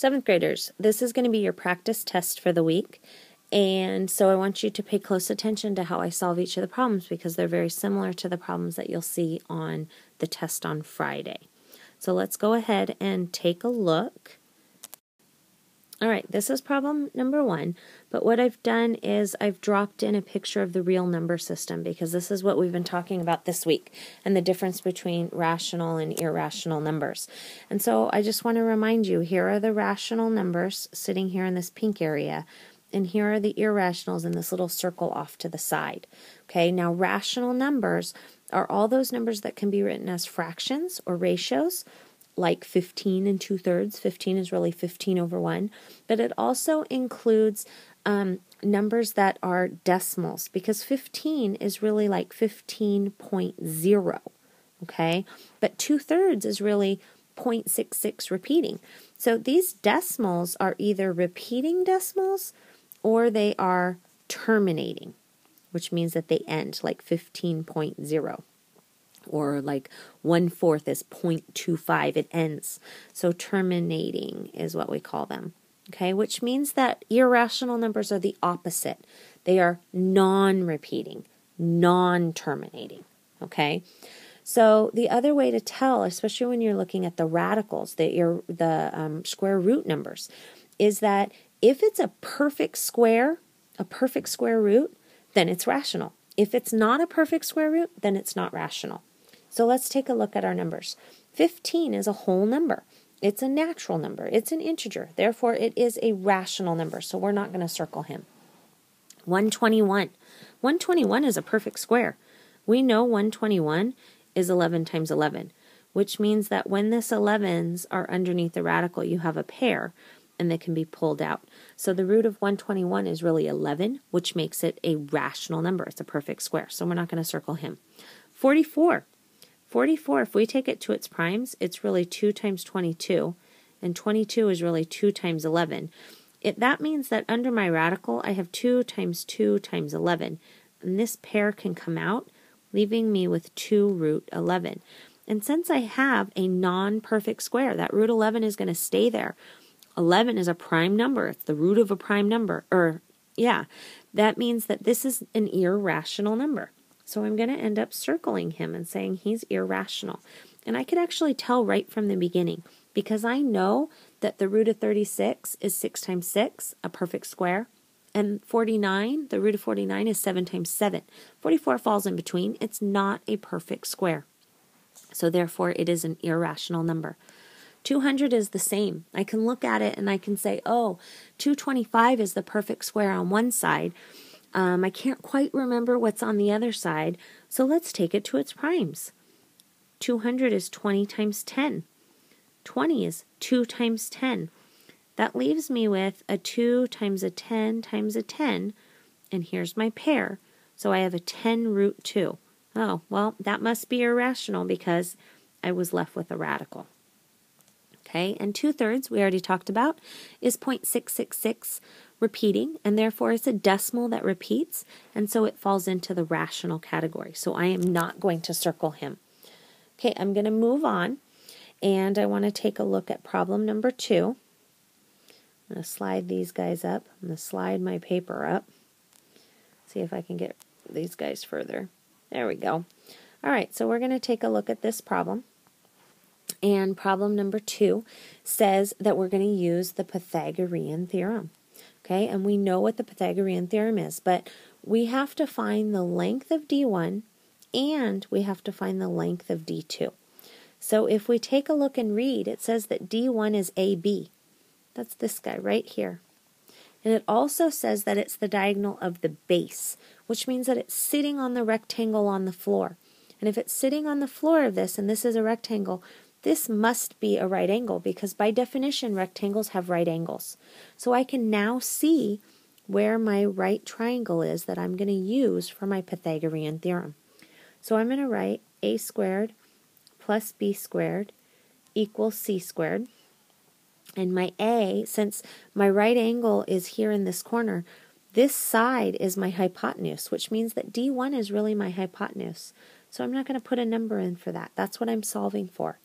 Seventh graders, this is going to be your practice test for the week, and so I want you to pay close attention to how I solve each of the problems because they're very similar to the problems that you'll see on the test on Friday. So let's go ahead and take a look. All right, this is problem number 1, but what I've done is I've dropped in a picture of the real number system because this is what we've been talking about this week and the difference between rational and irrational numbers. And so I just want to remind you, here are the rational numbers sitting here in this pink area, and here are the irrationals in this little circle off to the side. Okay, now rational numbers are all those numbers that can be written as fractions or ratios, like 15 and 2/3. 15 is really 15 over 1. But it also includes numbers that are decimals because 15 is really like 15.0. Okay? But 2/3 is really 0.66 repeating. So these decimals are either repeating decimals or they are terminating, which means that they end like 15.0. Or like 1/4 is 0.25, it ends. So terminating is what we call them. Okay, which means that irrational numbers are the opposite. They are non-repeating, non-terminating. Okay, so the other way to tell, especially when you're looking at the radicals, the square root numbers, is that if it's a perfect square root, then it's rational. If it's not a perfect square root, then it's not rational. So let's take a look at our numbers. 15 is a whole number. It's a natural number. It's an integer. Therefore, it is a rational number. So we're not going to circle him. 121. 121 is a perfect square. We know 121 is 11 times 11, which means that when this 11s are underneath the radical, you have a pair, and they can be pulled out. So the root of 121 is really 11, which makes it a rational number. It's a perfect square. So we're not going to circle him. 44. 44, if we take it to its primes, it's really 2 times 22, and 22 is really 2 times 11. That means that under my radical, I have 2 times 2 times 11, and this pair can come out, leaving me with 2 root 11. And since I have a non-perfect square, that root 11 is going to stay there. 11 is a prime number. It's the root of a prime number. That means that this is an irrational number. So I'm going to end up circling him and saying he's irrational. And I could actually tell right from the beginning because I know that the root of 36 is 6 times 6, a perfect square. And 49, the root of 49 is 7 times 7. 44 falls in between. It's not a perfect square. So therefore, it is an irrational number. 200 is the same. I can look at it and I can say, oh, 225 is the perfect square on one side. I can't quite remember what's on the other side, so let's take it to its primes. 200 is 20 times 10. 20 is 2 times 10. That leaves me with a 2 times a 10 times a 10, and here's my pair. So I have a 10 root 2. Oh, well, that must be irrational because I was left with a radical. Okay, and 2/3, we already talked about, is 0.666 repeating, and therefore it's a decimal that repeats, and so it falls into the rational category. So I am not going to circle him. Okay, I'm going to move on, and I want to take a look at problem number 2. I'm going to slide these guys up. I'm going to slide my paper up. See if I can get these guys further. There we go. All right, so we're going to take a look at this problem. And problem number 2 says that we're going to use the Pythagorean theorem. Okay, and we know what the Pythagorean theorem is, but we have to find the length of D1 and we have to find the length of D2. So if we take a look and read, it says that D1 is AB. That's this guy right here. And it also says that it's the diagonal of the base, which means that it's sitting on the rectangle on the floor. And if it's sitting on the floor of this, and this is a rectangle, this must be a right angle because by definition rectangles have right angles. So I can now see where my right triangle is that I'm going to use for my Pythagorean theorem. So I'm going to write a squared plus b squared equals c squared. And my a, since my right angle is here in this corner, this side is my hypotenuse, which means that D1 is really my hypotenuse. So I'm not going to put a number in for that. That's what I'm solving for.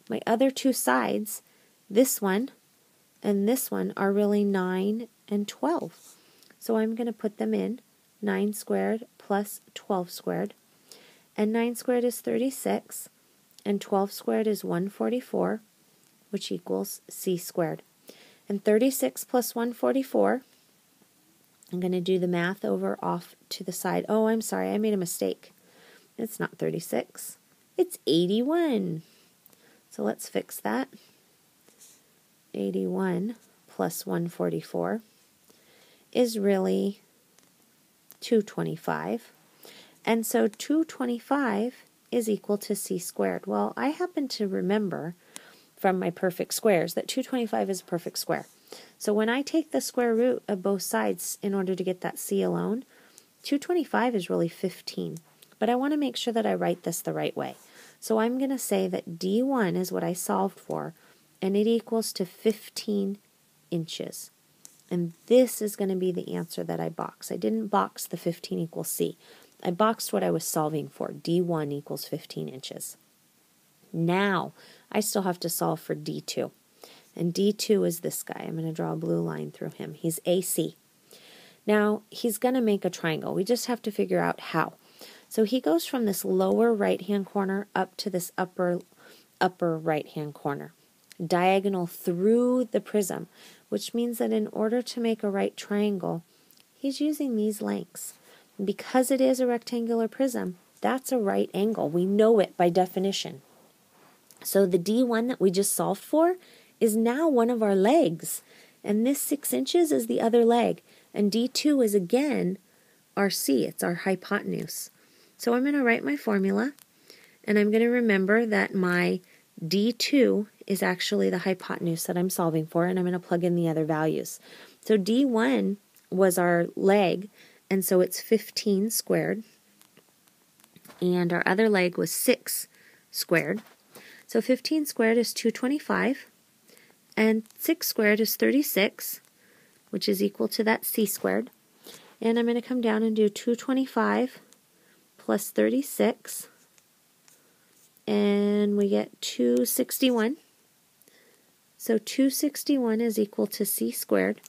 My other two sides, this one and this one are really 9 and 12. So I'm going to put them in 9 squared plus 12 squared. And 9 squared is 36, and 12 squared is 144, which equals c squared. And 36 plus 144, I'm going to do the math over off to the side. Oh, I'm sorry, I made a mistake. It's not 36, it's 81. So let's fix that. 81 plus 144 is really 225. And so 225 is equal to c squared. Well, I happen to remember from my perfect squares that 225 is a perfect square. So when I take the square root of both sides in order to get that c alone, 225 is really 15. But I want to make sure that I write this the right way. So I'm going to say that D1 is what I solved for, and it equals to 15 inches. And this is going to be the answer that I box. I didn't box the 15 equals C. I boxed what I was solving for. D1 equals 15 inches. Now, I still have to solve for D2. And D2 is this guy. I'm going to draw a blue line through him. He's AC. Now, he's going to make a triangle. We just have to figure out how. So he goes from this lower right-hand corner up to this upper right-hand corner, diagonal through the prism, which means that in order to make a right triangle, he's using these lengths. Because it is a rectangular prism, that's a right angle. We know it by definition. So the D1 that we just solved for is now one of our legs, and this 6 inches is the other leg, and D2 is again our C, it's our hypotenuse. So I'm going to write my formula, and I'm going to remember that my D2 is actually the hypotenuse that I'm solving for, and I'm going to plug in the other values. So D1 was our leg, and so it's 15 squared, and our other leg was 6 squared. So 15 squared is 225, and 6 squared is 36, which is equal to that c squared. And I'm going to come down and do 225 plus 36, and we get 261. So 261 is equal to c squared.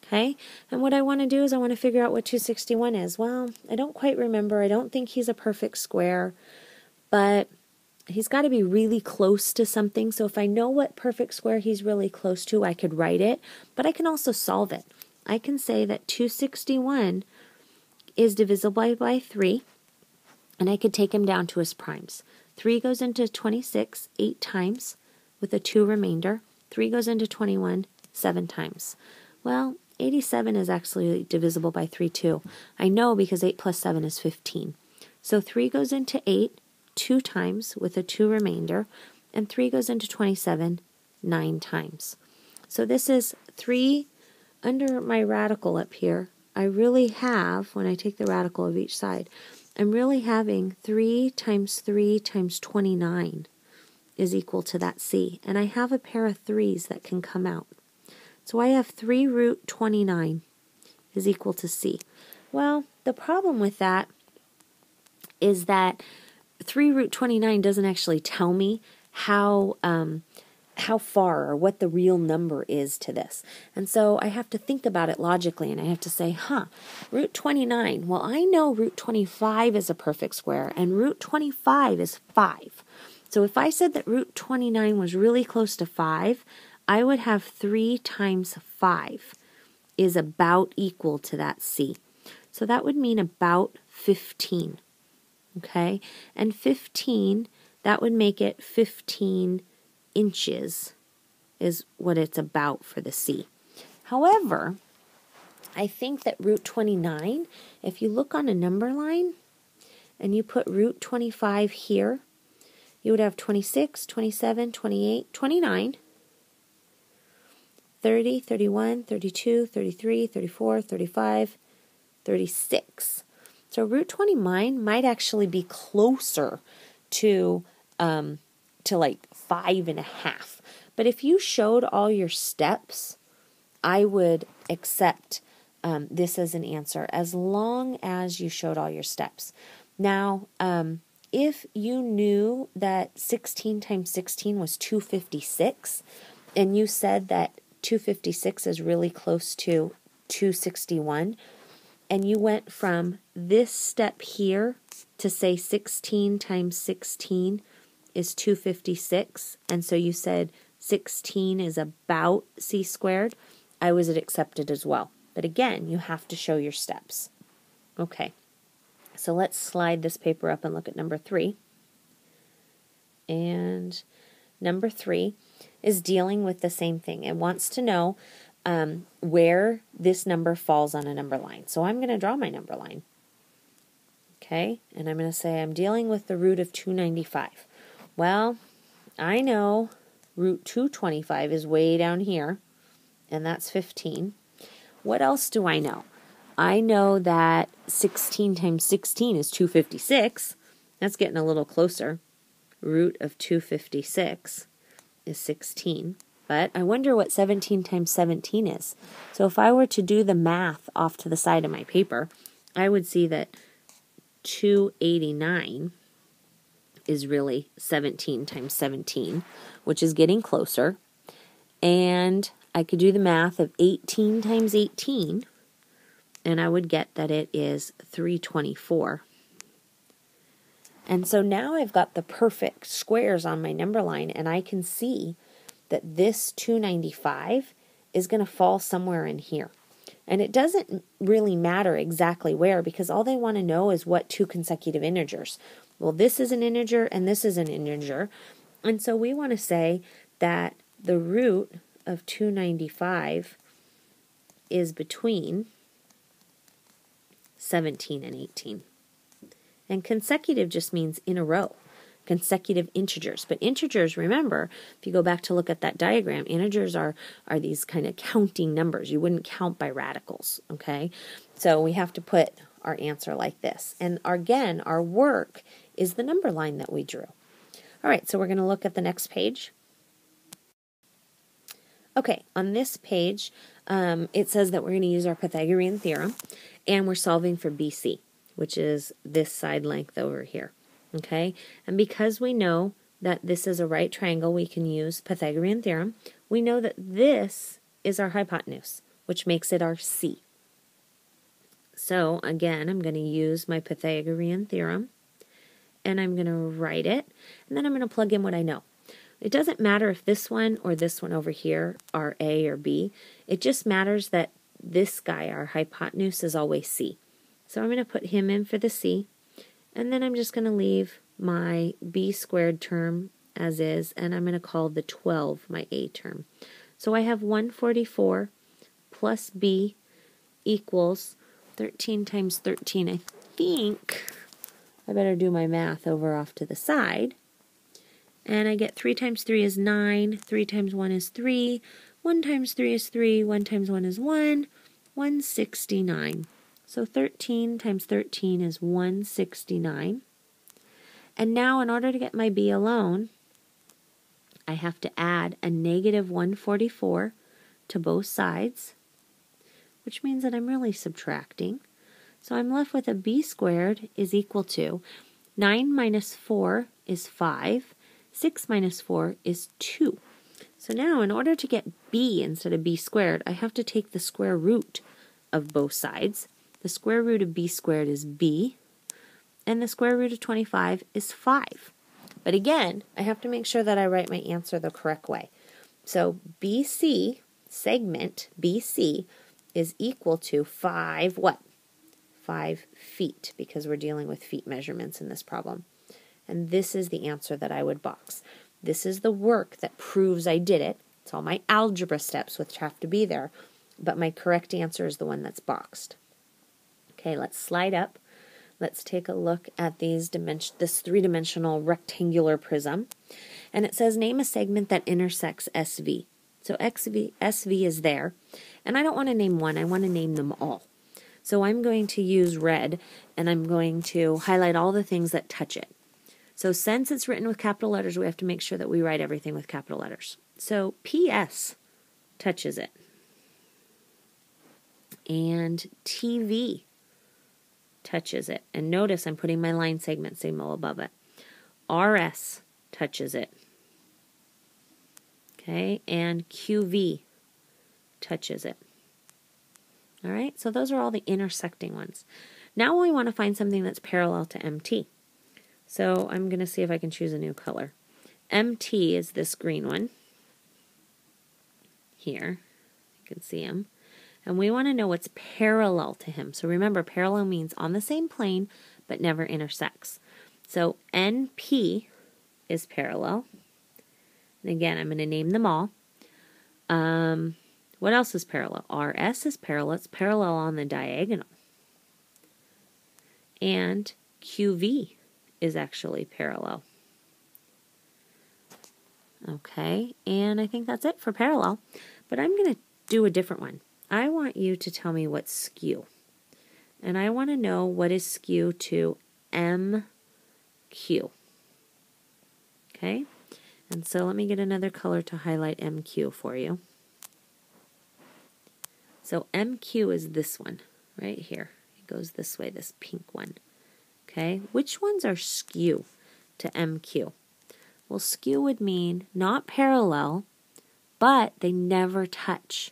Okay, and what I want to do is I want to figure out what 261 is. Well, I don't quite remember. I don't think he's a perfect square, but he's got to be really close to something. So if I know what perfect square he's really close to, I could write it, but I can also solve it. I can say that 261 is divisible by 3, and I could take him down to his primes. 3 goes into 26 8 times with a 2 remainder. 3 goes into 21 7 times. Well, 87 is actually divisible by 3 too. I know because 8 plus 7 is 15. So 3 goes into 8 2 times with a 2 remainder, and 3 goes into 27 9 times. So this is 3 under my radical up here. I really have, when I take the radical of each side, I'm really having 3 times 3 times 29 is equal to that c. And I have a pair of 3's that can come out. So I have 3 root 29 is equal to c. Well, the problem with that is that 3 root 29 doesn't actually tell me how far or what the real number is to this. And so I have to think about it logically, and I have to say, root 29, well, I know root 25 is a perfect square, and root 25 is 5. So if I said that root 29 was really close to 5, I would have 3 times 5 is about equal to that c. So that would mean about 15. Okay? And 15, that would make it 15 inches is what it's about for the c. However, I think that root 29, if you look on a number line and you put root 25 here, you would have 26, 27, 28, 29, 30, 31, 32, 33, 34, 35, 36. So root 29 might actually be closer to like 5.5. But if you showed all your steps, I would accept this as an answer as long as you showed all your steps. Now, if you knew that 16 times 16 was 256, and you said that 256 is really close to 261, and you went from this step here to say 16 times 16 is 256, and so you said 16 is about c squared, I was accepted as well. But again, you have to show your steps. Okay, so let's slide this paper up and look at number 3. And number 3 is dealing with the same thing. It wants to know where this number falls on a number line. So I'm going to draw my number line. Okay, and I'm going to say I'm dealing with the root of 295. Well, I know root 225 is way down here, and that's 15. What else do I know? I know that 16 times 16 is 256. That's getting a little closer. Root of 256 is 16. But I wonder what 17 times 17 is. So if I were to do the math off to the side of my paper, I would see that 289 is really 17 times 17, which is getting closer. And I could do the math of 18 times 18, and I would get that it is 324. And so now I've got the perfect squares on my number line, and I can see that this 295 is going to fall somewhere in here. And it doesn't really matter exactly where, because all they want to know is what two consecutive integers. Well, this is an integer and this is an integer. And so we want to say that the root of 295 is between 17 and 18. And consecutive just means in a row. Consecutive integers. But integers, remember, if you go back to look at that diagram, integers are these kind of counting numbers. You wouldn't count by radicals, okay? So we have to put our answer like this. And again, our work is the number line that we drew. All right, so we're going to look at the next page. Okay, on this page, it says that we're going to use our Pythagorean theorem, and we're solving for BC, which is this side length over here. Okay, and because we know that this is a right triangle, we can use Pythagorean theorem. We know that this is our hypotenuse, which makes it our C. So again, I'm going to use my Pythagorean theorem, and I'm going to write it, and then I'm going to plug in what I know. It doesn't matter if this one or this one over here are A or B. It just matters that this guy, our hypotenuse, is always C. So I'm going to put him in for the C. And then I'm just going to leave my b squared term as is, and I'm going to call the 12 my a term. So I have 144 plus b equals 13 times 13. I think I better do my math over off to the side. And I get 3 times 3 is 9, 3 times 1 is 3, 1 times 3 is 3, 1 times 1 is 1, 169. So 13 times 13 is 169. And now in order to get my b alone, I have to add a negative 144 to both sides, which means that I'm really subtracting. So I'm left with a b squared is equal to 9 minus 4 is 5, 6 minus 4 is 2. So now in order to get b instead of b squared, I have to take the square root of both sides. The square root of b squared is b, and the square root of 25 is 5. But again, I have to make sure that I write my answer the correct way. So BC, segment BC, is equal to 5 what? 5 feet, because we're dealing with feet measurements in this problem. And this is the answer that I would box. This is the work that proves I did it. It's all my algebra steps which have to be there, but my correct answer is the one that's boxed. Okay, let's slide up. Let's take a look at this three-dimensional rectangular prism. And it says, name a segment that intersects SV. So SV is there. And I don't want to name one. I want to name them all. So I'm going to use red, and I'm going to highlight all the things that touch it. So since it's written with capital letters, we have to make sure that we write everything with capital letters. So PS touches it. And TV touches it. And notice I'm putting my line segment symbol above it. RS touches it. Okay, and QV touches it. All right, so those are all the intersecting ones. Now we want to find something that's parallel to MT. So I'm going to see if I can choose a new color. MT is this green one. Here, you can see him. And we want to know what's parallel to him. So remember, parallel means on the same plane, but never intersects. So NP is parallel. And again, I'm going to name them all. What else is parallel? RS is parallel. It's parallel on the diagonal. And QV is actually parallel. Okay, and I think that's it for parallel. But I'm going to do a different one. I want you to tell me what's skew. And I want to know what is skew to MQ. Okay, and so let me get another color to highlight MQ for you. So MQ is this one right here. It goes this way, this pink one. Okay, which ones are skew to MQ? Well, skew would mean not parallel, but they never touch.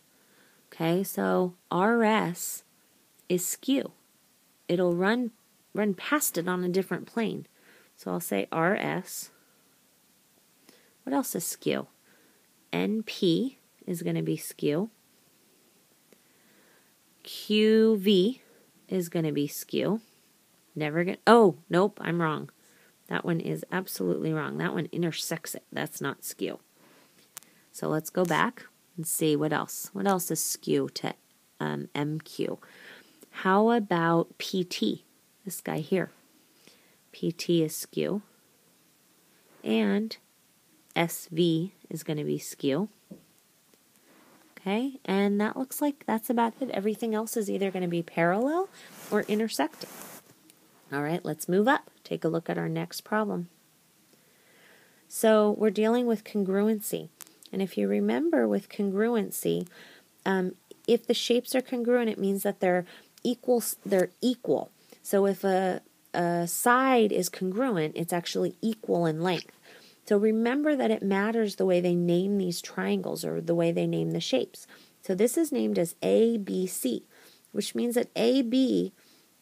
Okay, so RS is skew. It'll run past it on a different plane. So I'll say RS. What else is skew? NP is going to be skew. QV is going to be skew. Oh, nope, I'm wrong. That one is absolutely wrong. That one intersects it. That's not skew. So let's go back and see what else. What else is skew to MQ? How about PT? This guy here. PT is skew. And SV is going to be skew. Okay, and that looks like that's about it. Everything else is either going to be parallel or intersecting. All right, let's move up. Take a look at our next problem. So we're dealing with congruency. And if you remember with congruency, if the shapes are congruent, it means that they're equal. So if a side is congruent, it's actually equal in length. So remember that it matters the way they name these triangles or the way they name the shapes. So this is named as ABC, which means that AB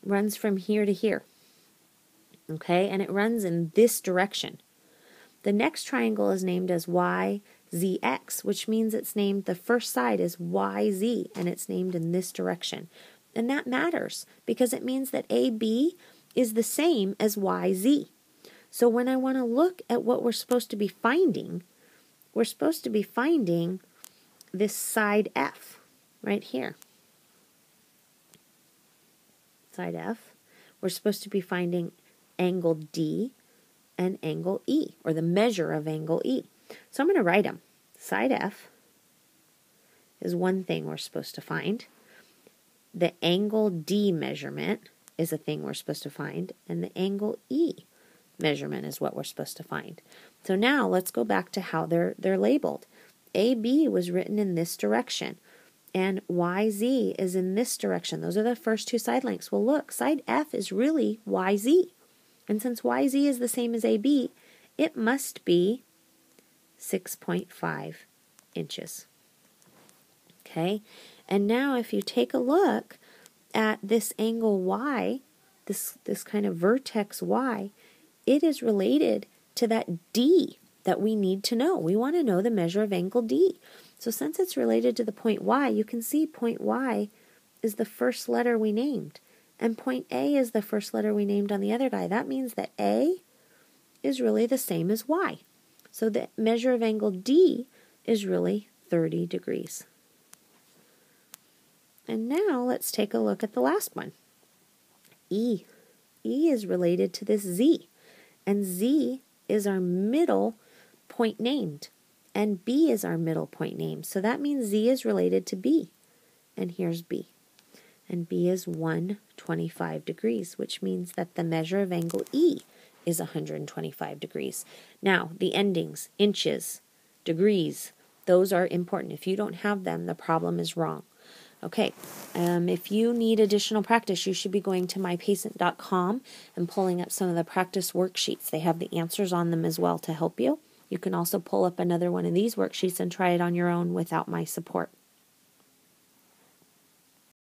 runs from here to here. Okay, and it runs in this direction. The next triangle is named as YZX, which means it's named, the first side is YZ, and it's named in this direction. And that matters because it means that AB is the same as YZ. So when I want to look at what we're supposed to be finding, we're supposed to be finding this side F right here. Side F. We're supposed to be finding angle D and angle E, or the measure of angle E. So I'm going to write them. Side F is one thing we're supposed to find. The angle D measurement is a thing we're supposed to find, and the angle E measurement is what we're supposed to find. So now let's go back to how they're labeled. AB was written in this direction, and YZ is in this direction. Those are the first two side lengths. Well, look, side F is really YZ. And since YZ is the same as AB, it must be 6.5 inches. Okay, and now if you take a look at this angle Y, this kind of vertex Y, it is related to that D that we need to know. We want to know the measure of angle D. So since it's related to the point Y, you can see point Y is the first letter we named. And point A is the first letter we named on the other guy. That means that A is really the same as Y. So the measure of angle D is really 30 degrees. And now let's take a look at the last one. E. E is related to this Z. And Z is our middle point named. And B is our middle point named. So that means Z is related to B. And here's B. And B is 125 degrees, which means that the measure of angle E is 125 degrees. Now, the endings, inches, degrees, those are important. If you don't have them, the problem is wrong. Okay, if you need additional practice, you should be going to mypacent.com and pulling up some of the practice worksheets. They have the answers on them as well to help you. You can also pull up another one of these worksheets and try it on your own without my support.